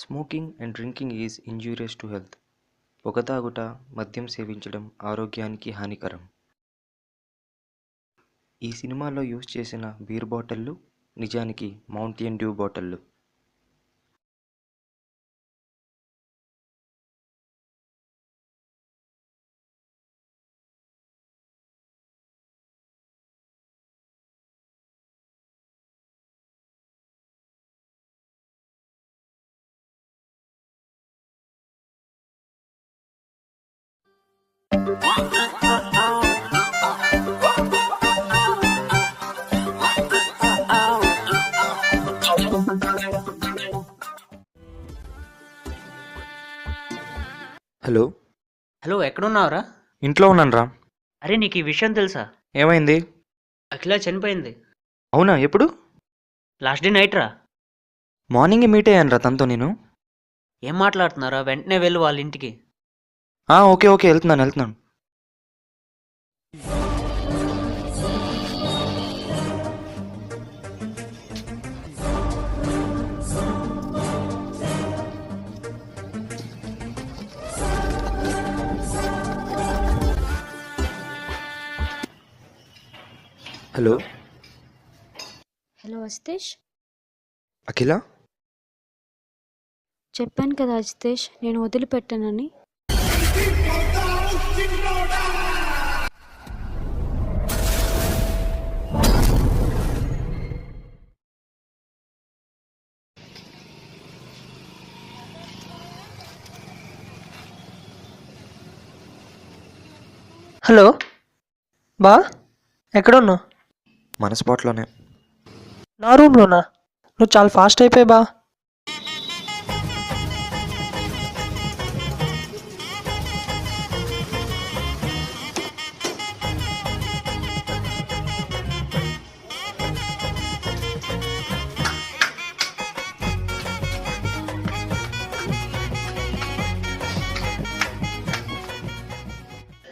Smoking and drinking is injurious to health. పొగ తాగుట, మద్యం సేవించడం ఆరోగ్యానికి హానికరం. ఈ సినిమాలో యూజ్ చేసిన బీర్ బాటిళ్లు నిజానికి మౌంటెన్ డ్యూ బాటిళ్లు. హలో, హలో, ఎక్కడున్నావురా? ఇంట్లో ఉన్నానురా. అరే, నీకు ఈ విషయం తెలుసా? ఏమైంది? అఖిల చనిపోయింది. అవునా? ఎప్పుడు? లాస్ట్ డే నైట్ రా. మార్నింగే మీట్ అయ్యాను రా తనతో నేను. ఏం మాట్లాడుతున్నారా? వెంటనే వెళ్ళు వాళ్ళ ఇంటికి. ఓకే ఓకే, వెళ్తున్నాను. హలో హలో అజితేష్, అఖిల. చెప్పాను కదా అజితేష్, నేను వదిలిపెట్టానని. హలో బా, ఎక్కడున్నావు? మన స్పాట్లోనే. నా రూమ్లోనా? నువ్వు చాలా ఫాస్ట్ అయిపోయి బా.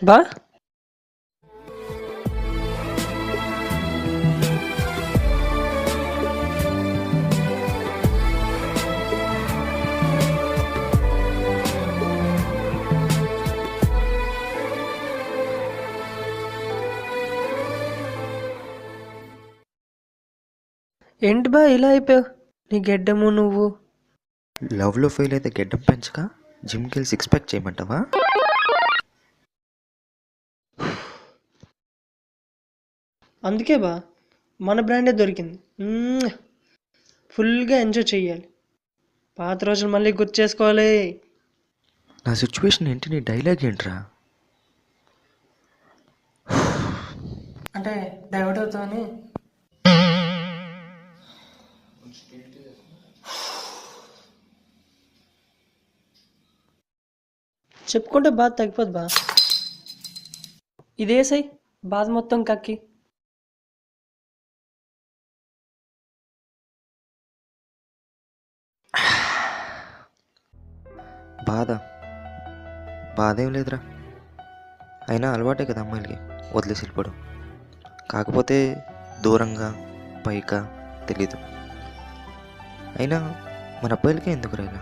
బా, ఏంటి బా ఇలా అయిపోయావు? నీ గెడ్డము నువ్వు. లవ్లో ఫెయిల్ అయితే గెడ్డం పెంచక జిమ్కి వెళ్ళి సిక్స్ ప్యాక్ చేయమంటావా? అందుకే బా మన బ్రాండే దొరికింది. ఫుల్గా ఎంజాయ్ చెయ్యాలి. పాత రోజులు మళ్ళీ గుర్తు చేసుకోవాలి. నా సిచ్యువేషన్ ఏంటి? నీ డైలాగ్ ఏంట్రా? అంటే డైవర్ట్ అవుతామని. చెప్పుకుంటే బాధ తగ్గిపోద్ది బా. ఇదేసాయి బాధ మొత్తం కక్కి. బాధ ఏం లేదురా. అయినా అలవాటే కదా అమ్మాయిలకి వదిలేసి వెళ్ళిపోవడం. కాకపోతే దూరంగా, పైగా తెలీదు. అయినా మన అబ్బాయిలకే ఎందుకు రాయినా?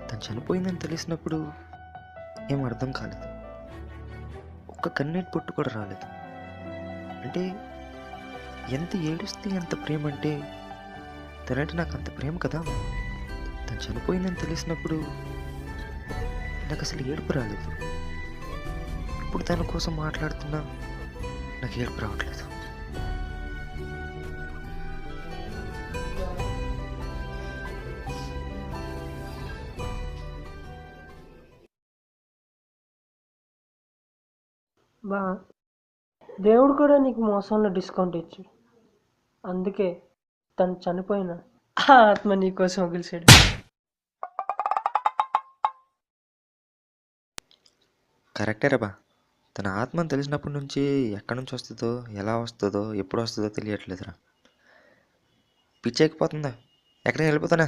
తను చనిపోయిందని తెలిసినప్పుడు ఏం అర్థం కాలేదు. ఒక్క కన్నీటి పొట్టు కూడా రాలేదు. అంటే ఎంత ఏడుస్తే ఎంత ప్రేమ అంటే తనంటే నాకు అంత ప్రేమ కదా. తను చనిపోయిందని తెలిసినప్పుడు నాకు అసలు ఏడుపు రాలేదు. ఇప్పుడు తన కోసం మాట్లాడుతున్నా నాకు ఏడుపు రావట్లేదు. బా, దేవుడు కూడా నీకు మోసంలో డిస్కౌంట్ ఇచ్చాడు. అందుకే తను చనిపోయిన ఆ ఆత్మ నీకోసం వదిలిసాడు. కరెక్టే రా. తన ఆత్మని తెలిసినప్పటి నుంచి ఎక్కడి నుంచి వస్తుందో, ఎలా వస్తుందో, ఎప్పుడు వస్తుందో తెలియట్లేదురా. పిచ్చెక్కిపోతుందా? ఎక్కడికి వెళ్ళిపోతానా?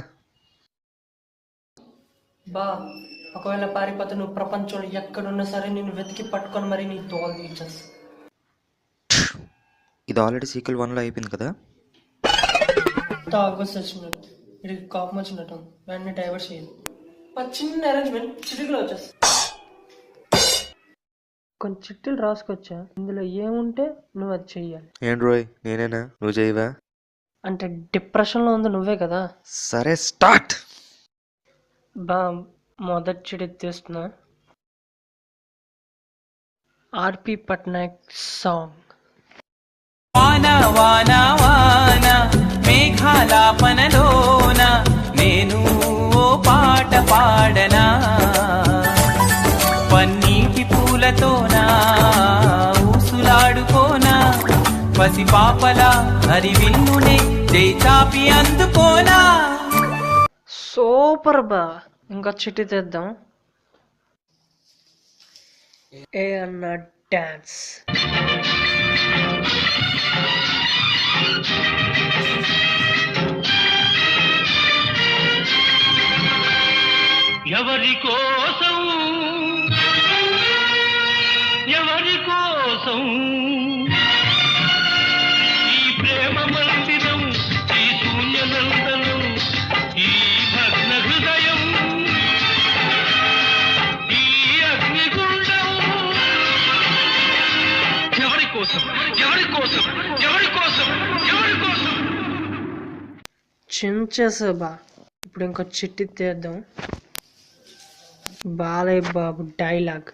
బా, ఒకవేళ పారిపోతే నువ్వు ప్రపంచంలో ఎక్కడున్నా సరే నిన్ను వెతికి పట్టుకొని మరి నీ తోలు తీర్చేస్తా. ఇది ఆల్రెడీ సీక్వెల్ 1లో అయిపోయింది కదా. తాగు సచ్చినట్టు. వీడికి కోపం వచ్చినట్టు వెంటనే డైవర్ట్ చేయాలి. ఒక చిన్న అరేంజ్మెంట్ చిటికలో వచ్చేస్తా. కొన్ని చిట్టీలు రాసుకొచ్చా, ఇందులో ఏముంటే నువ్వు అది చెయ్యాలి. ఏం రోయ్, నేనేనా? నువ్వు చేయవా? అంటే డిప్రెషన్లో ఉంది నువ్వే కదా. సరే స్టార్ట్. బా మొదటి చిటి తీస్తున్నా. ఆర్పి పట్నాయక్ సాంగ్. వాన వాన వాన మేఘాలాపనలోన నేను ఓ పాట పాడనా, పన్నీటి పూలతోనా ఊసులాడుకోనా, పసిపాపలా హరివిల్లునే చేచాపి అందుకోనా. సూపర్ బా. ఇంకా చిట్టి తెద్దాం. ఏ అన్న డాన్స్. ఎవరి కోసం ఎవరి కోసం ఈ ప్రేమ మందిరం, ఈ శూన్యనందనం, ఈ భగ్న హృదయం, ఈ అగ్నిగుండం. ఎవరి కోసం ఎవరి కోసం ఎవరి కోసం ఎవరి కోసం. చించేసా బా. ఇప్పుడు ఇంకో చిట్టి తీద్దాం. బాలయ్య బాబు డైలాగ్.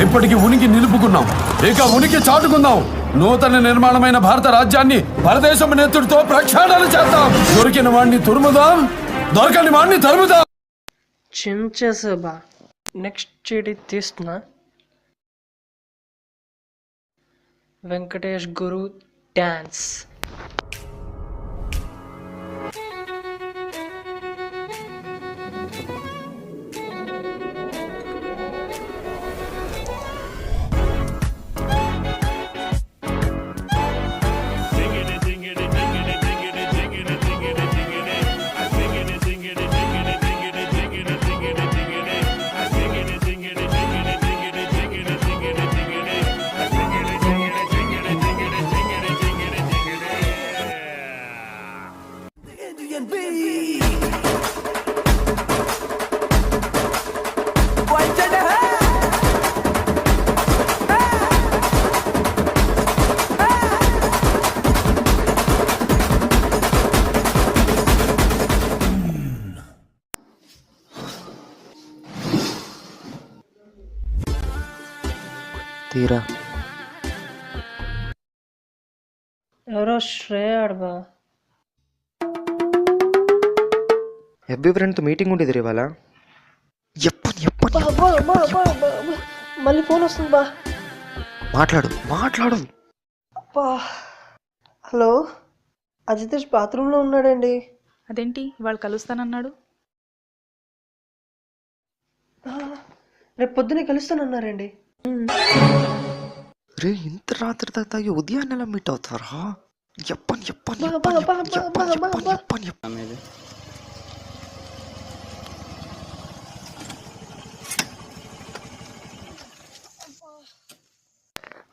ఇప్పటికి ఉనికి నిలుపుకున్నాం, ఇక ఉనికి చాటుకుందాం. నూతన నిర్మాణమైన భారత రాజ్యాన్ని పరదేశం నేతృతో ప్రక్షాళన చేద్దాం. దొరికిన వాడిని తురుముదాం, దొరకని వాడిని తరుముదాం. చించేసా బా. నెక్స్ట్ చిట్టి తీస్తున్నా. వెంకటేష్ గురు డాన్స్. తీరా. ఎవరో శ్రేయాడు బా. ఎఫ్బీ ఫ్రెండ్తో మీటింగ్ ఉండేది రే ఇవాళ. మళ్ళీ ఫోన్ వస్తుంది బా. మాట్లాడు మాట్లాడు. హలో, అజితేష్ బాత్రూంలో ఉన్నాడండి. అదేంటి ఇవాళ కలుస్తానన్నాడు? రేపు పొద్దునే కలుస్తానన్నారండి. రే ఇంత రాత్రి దాకా తాగి ఉదయాన్నే ఎలా మీట్ అవుతారా?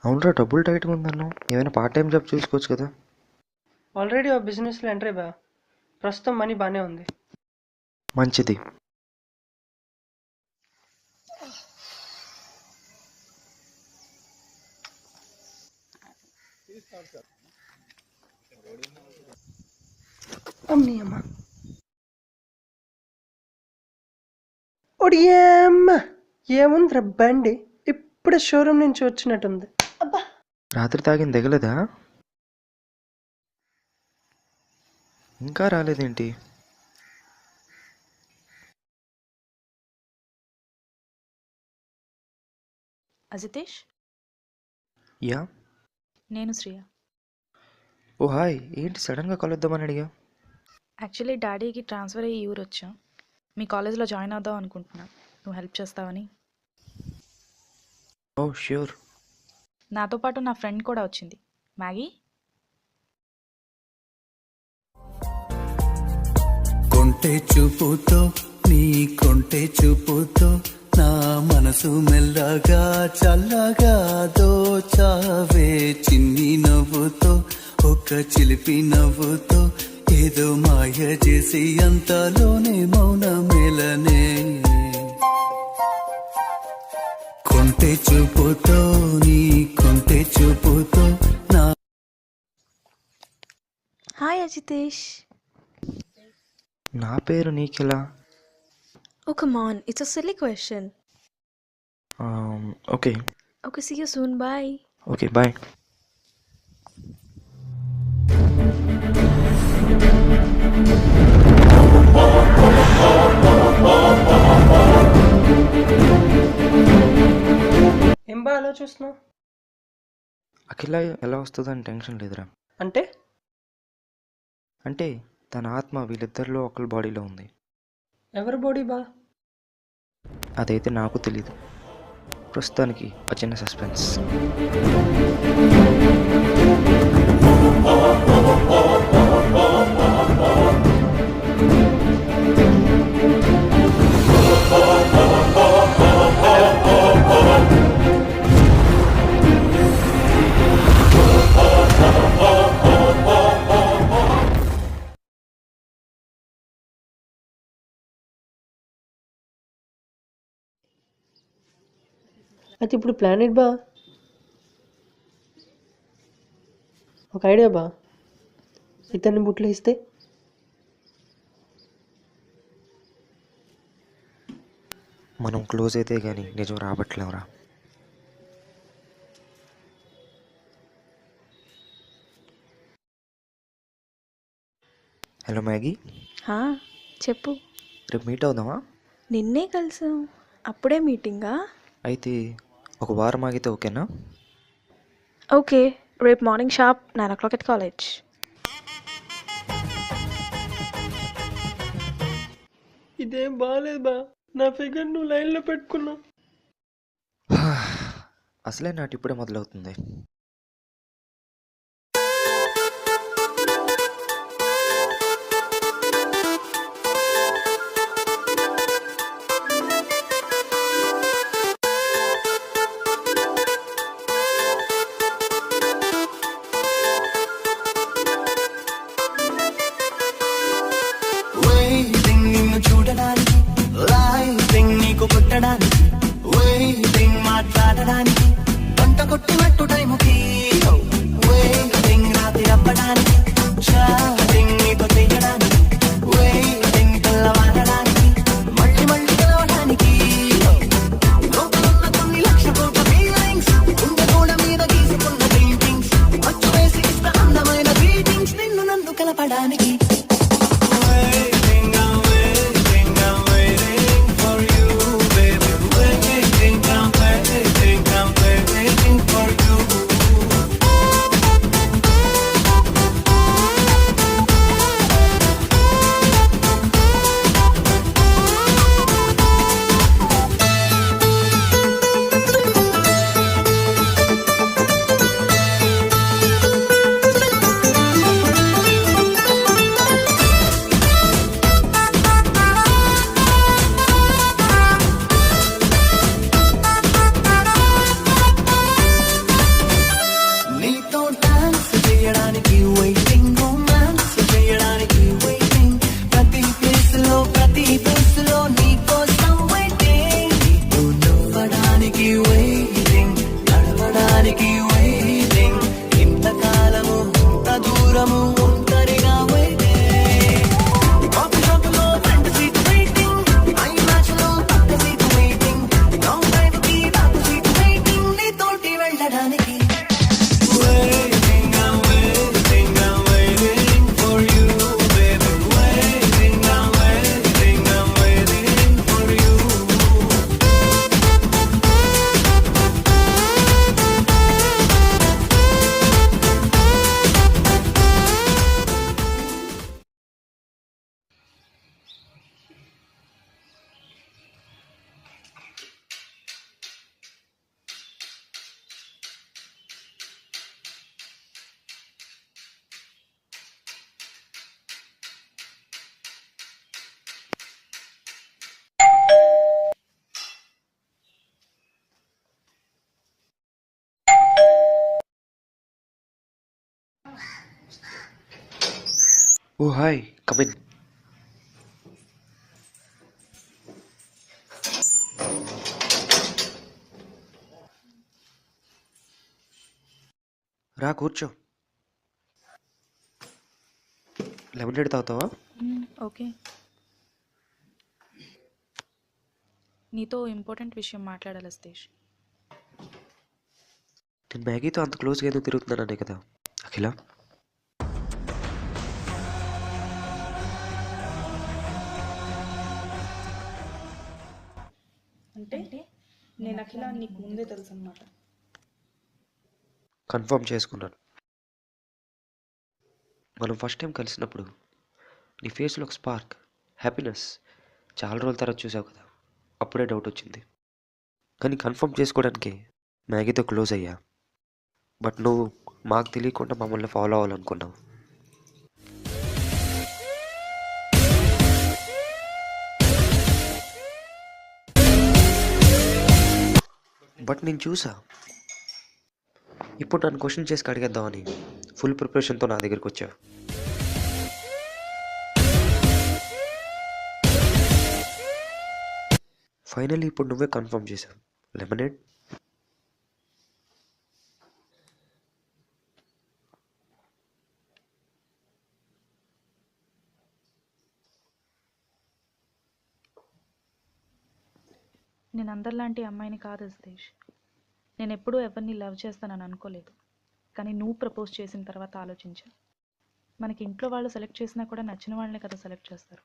అవునరా, డబ్బులు టైట్గా ఉందన్నావు. ఏమైనా పార్ట్ టైం జాబ్ చూసుకోవచ్చు కదా. ఆల్రెడీ ఆ బిజినెస్లో ఎంటర్ బా. ప్రస్తుతం మనీ బాగానే ఉంది. మంచిది. అమ్మా ఒడియమ్మ, ఏముంది రా బండి, ఇప్పుడే షోరూమ్ నుంచి వచ్చినట్టుంది. అబ్బా, రాత్రి తాగింది దిగలేదా? ఇంకా రాలేదేంటి? అజితేష్, యా. నేను శ్రియ. ఓ హాయ్, ఏంటి సడన్గా కలుద్దామని అడిగా? యాక్చువల్లీ డాడీకి ట్రాన్స్ఫర్ అయ్యి ఊరు వచ్చా. మీ కాలేజ్లో జాయిన్ అవుదాం అనుకుంటున్నా. నువ్వు హెల్ప్ చేస్తావని. ఓ ష్యూర్. నాతో పాటు నా ఫ్రెండ్ కూడా వచ్చింది, మ్యాగీ. కొంటె చూపుతో నీ కొంటె చూపుతో నా మనసు మెల్లగా చల్లగా దోచావే. చిన్ని నవ్వుతో ఒక చిలిపి నవ్వుతో ఏదో మాయ చేసి అంతలోనే మౌన మేలనే కొంటే చూపుతో నీ కొంటే చూపుతో నా హాయ్ అజితేష్. నా పేరు నీకెలా? Oh come on, it's a silly question. Okay okay, see you soon, bye. Okay bye. ఏం బాగా ఆలోచిస్తున్నావు? అఖిల ఎలా వస్తుందని టెన్షన్ లేదురా. అంటే అంటే తన ఆత్మ వీళ్ళిద్దరిలో ఒకరి బాడీలో ఉంది. ఎవరి బాడీ బా? అదైతే నాకు తెలీదు. ప్రస్తుతానికి ఒక చిన్న సస్పెన్స్. అయితే ఇప్పుడు ప్లాన్ ఏంటి బా? ఒక ఐడియా బా, ఇతన్ని బుట్లో ఇస్తే మనం క్లోజ్ అయితే కానీ నిజం రాబట్టలేవురా. హలో మ్యాగీ, చెప్పు. రేపు మీట్ అవుదామా? నిన్నే కలిసాం, అప్పుడే మీటింగా? అయితే ఒక వారం ఆగితే ఓకేనా? ఓకే, రేపు morning sharp 9 o'clock at college. ఇదేం బాగాలేదు బా, నా ఫిగర్ నువ్వు లైన్లో పెట్టుకున్నావు. అసలే నాటి ఇప్పుడే మొదలవుతుంది. వెయిటింగ్ నిన్ను చూడడానికి, లైటింగ్ నీకు కొట్టడానికి, వెయిటింగ్ మాట్లాడడానికి, పంట కొట్టినట్టు టైముకి, వెయిటింగ్ రాత్రి అవ్వడానికి, చాటింగ్ నీతో చేయడానికి, వెయిటింగ్ తెల్లవారడానికి, మళ్ళీ మళ్ళీ కలవడానికి, లోపలున్న కొన్ని లక్ష కోట్ల ఫీలింగ్స్, గుండె గోడ మీద గీసుకున్న పెయింటింగ్స్, అచ్చు వేసి ఇష్ట అందమైన గ్రీటింగ్స్, నిన్ను నన్ను కలపడానికి. For you ఓ హాయ్, కమిన్. రా కూర్చో. లెమనేడ్ తాగుతావా? ఓకే. నీతో ఇంపార్టెంట్ విషయం మాట్లాడాలి సతీష్. నేను మ్యాగీతో అంత క్లోజ్గా ఎందుకు తిరుగుతున్నాననే కదా అఖిల. అంటే నేను అఖిల నీకు ముందే తెలుసు అన్నమాట. కన్ఫర్మ్ చేసుకున్నాను. మనం ఫస్ట్ టైం కలిసినప్పుడు నీ ఫేస్లో ఒక స్పార్క్, హ్యాపీనెస్ చాలా రోజుల తర్వాత చూసావు కదా, అప్పుడే డౌట్ వచ్చింది. కానీ కన్ఫర్మ్ చేసుకోవడానికి మ్యాగీతో క్లోజ్ అయ్యా. బట్ నువ్వు మాకు తెలియకుండా మమ్మల్ని ఫాలో అవ్వాలనుకున్నావు. బట్ నేను చూసా. ఇప్పుడు నన్ను క్వశ్చన్ చేసి అడిగేద్దామని ఫుల్ ప్రిపరేషన్తో నా దగ్గరికి వచ్చావు. ఫైనల్లీ ఇప్పుడు నువ్వే కన్ఫర్మ్ చేసావు. లెమనేడ్. నేను అందరిలాంటి అమ్మాయిని కాదు సతీష్. నేను ఎప్పుడూ ఎవరిని లవ్ చేస్తానని అనుకోలేదు. కానీ నువ్వు ప్రపోజ్ చేసిన తర్వాత ఆలోచించా. మనకి ఇంట్లో వాళ్ళు సెలెక్ట్ చేసినా కూడా నచ్చిన వాళ్ళనే కదా సెలెక్ట్ చేస్తారు.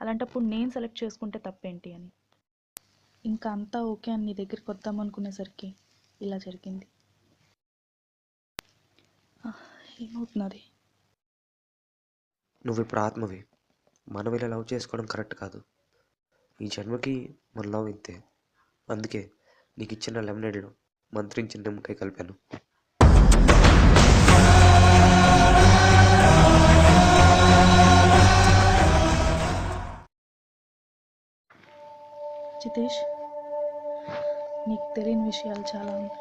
అలాంటప్పుడు నేను సెలెక్ట్ చేసుకుంటే తప్పేంటి అని. ఇంకా అంతా ఓకే అని నీ దగ్గరికి వద్దామనుకునేసరికి ఇలా జరిగింది. ఏమవుతున్నది? నువ్వు ఇప్పుడు ఆత్మవి. మనం ఇలా లవ్ చేసుకోవడం కరెక్ట్ కాదు. ఈ జన్మకి మన లవ్ ఇంతే. అందుకే నీకు ఇచ్చిన లెమనేడ్లో మంత్రించిన నిమ్మకాయ కలిపాను. జితేష్, నీకు తెలియని విషయాలు చాలా ఉన్నాయి.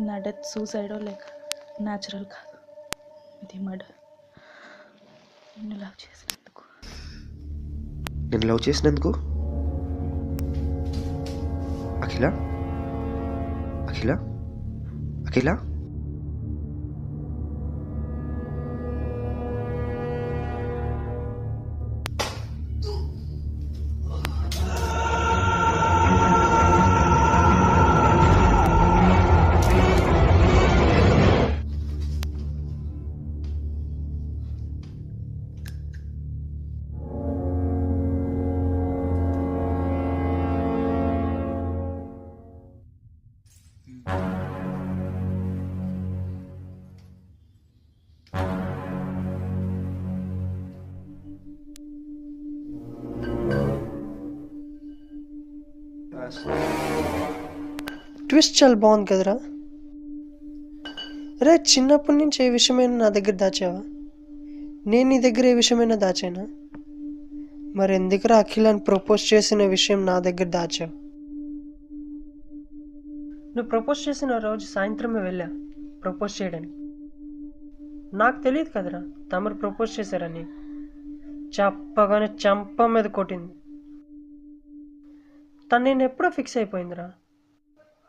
నా డెత్ సూసైడో లేక న్యాచురల్ కాదు, ఇది మర్డర్. నిన్ను లవ్ చేసినందుకు. నేను లవ్ చేసినందుకు? అఖిల, అఖిల, అఖిల. ట్విస్ట్ చాలా బాగుంది కదరా. రే, చిన్నప్పటి నుంచి ఏ విషయమైనా నా దగ్గర దాచావా? నేను నీ దగ్గర ఏ విషయమైనా దాచానా? మరి ఎందుకురా అఖిలాన్ని ప్రపోజ్ చేసిన విషయం నా దగ్గర దాచావు? నువ్వు ప్రపోజ్ చేసిన రోజు సాయంత్రమే వెళ్ళా ప్రపోజ్ చేయడానికి. నాకు తెలియదు కదరా తమరు ప్రపోజ్ చేశారని. చెప్పగానే చంప మీద కొట్టింది. తను నేను ఎప్పుడో ఫిక్స్ అయిపోయిందిరా.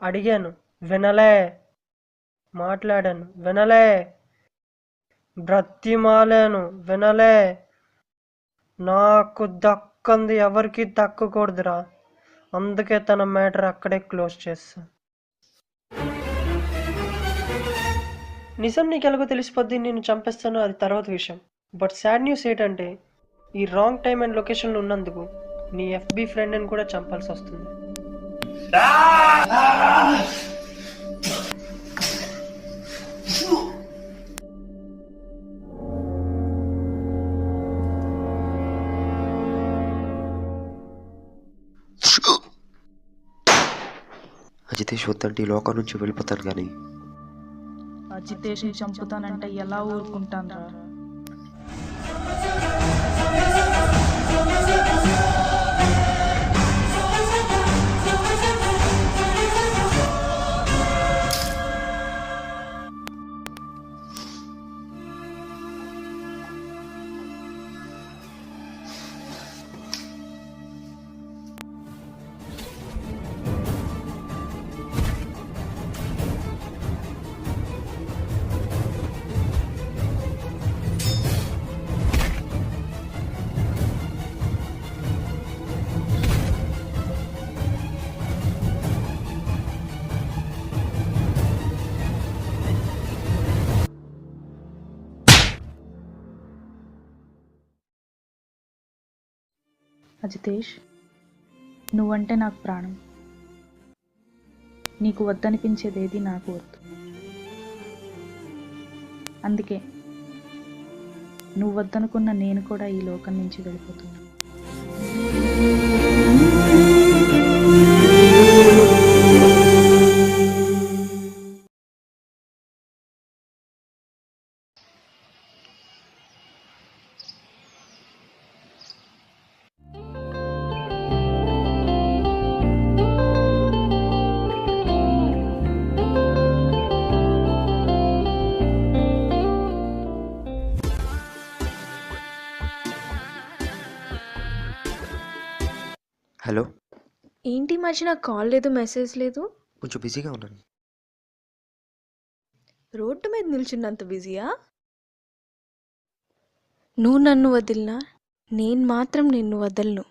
అడిగాను, వినలే. మాట్లాడాను, వినలే. బ్రతిమాలాను, వినలే. నాకు దక్కంది ఎవరికి దక్కకూడదురా. అందుకే తన మ్యాటర్ అక్కడే క్లోజ్ చేస్తా. నిజం నీకు ఎలాగో తెలిసిపోద్ది, నేను చంపేస్తాను, అది తర్వాత విషయం. బట్ సాడ్ న్యూస్ ఏంటంటే ఈ రాంగ్ టైం అండ్ లొకేషన్లో ఉన్నందుకు నీ ఎఫ్బి ఫ్రెండ్ని కూడా చంపాల్సి వస్తుంది. అజితేష్ వద్దంటే ఈ లోకం నుంచి వెళ్ళిపోతాను. కానీ జితేష్ని చంపుతానంటే ఎలా ఊరుకుంటాను రా. అజితేష్, నువ్వంటే నాకు ప్రాణం. నీకు వద్దనిపించేదేది నాకు వద్దు. అందుకే నువ్వు వద్దనుకున్న నేను కూడా ఈ లోకం నుంచి వెళ్ళిపోతున్నా. హలో, ఏంటి ఈ మధ్య నాకు కాల్ లేదు, మెసేజ్ లేదు. కొంచెం బిజీగా ఉన్నాను. రోడ్డు మీద నిల్చున్నంత బిజీయా? నువ్వు నన్ను వదిలినా నేను మాత్రం నిన్ను వదలను.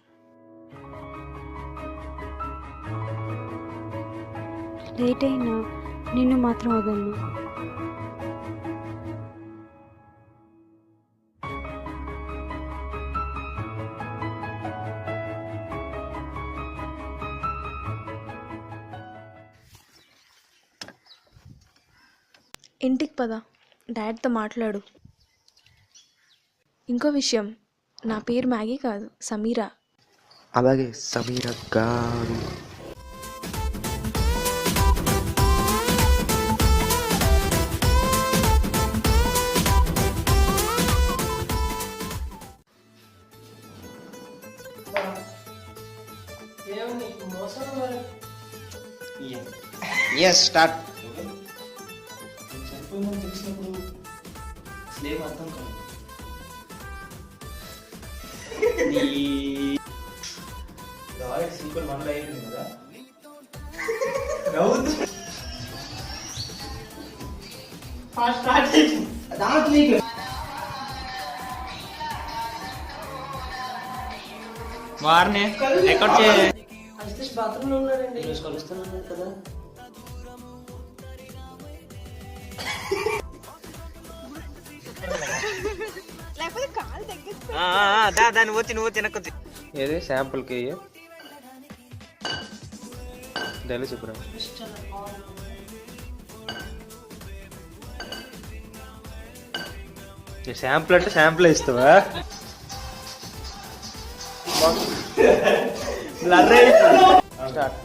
లేట్ అయినా నిన్ను మాత్రం వదలను. ఇంటికి పద, డాడ్తో మాట్లాడు. ఇంకో విషయం, నా పేరు మ్యాగీ కాదు, సమీరా. అలాగే సమీర గారు. Yes start. సింపుల్ మనలో అయిపోయింది కదా. వారిని రికార్డ్ చేయాలి. బాత్రూంలో ఉన్నాడండి. కలుస్తున్నాను కదా. దాన్ని వచ్చి నువ్వు తినకొచ్చి ఏది శాంపుల్కి డైలీ చెప్పురా. శాంపుల్ అంటే శాంపుల్ ఇస్తావా? స్టార్ట్.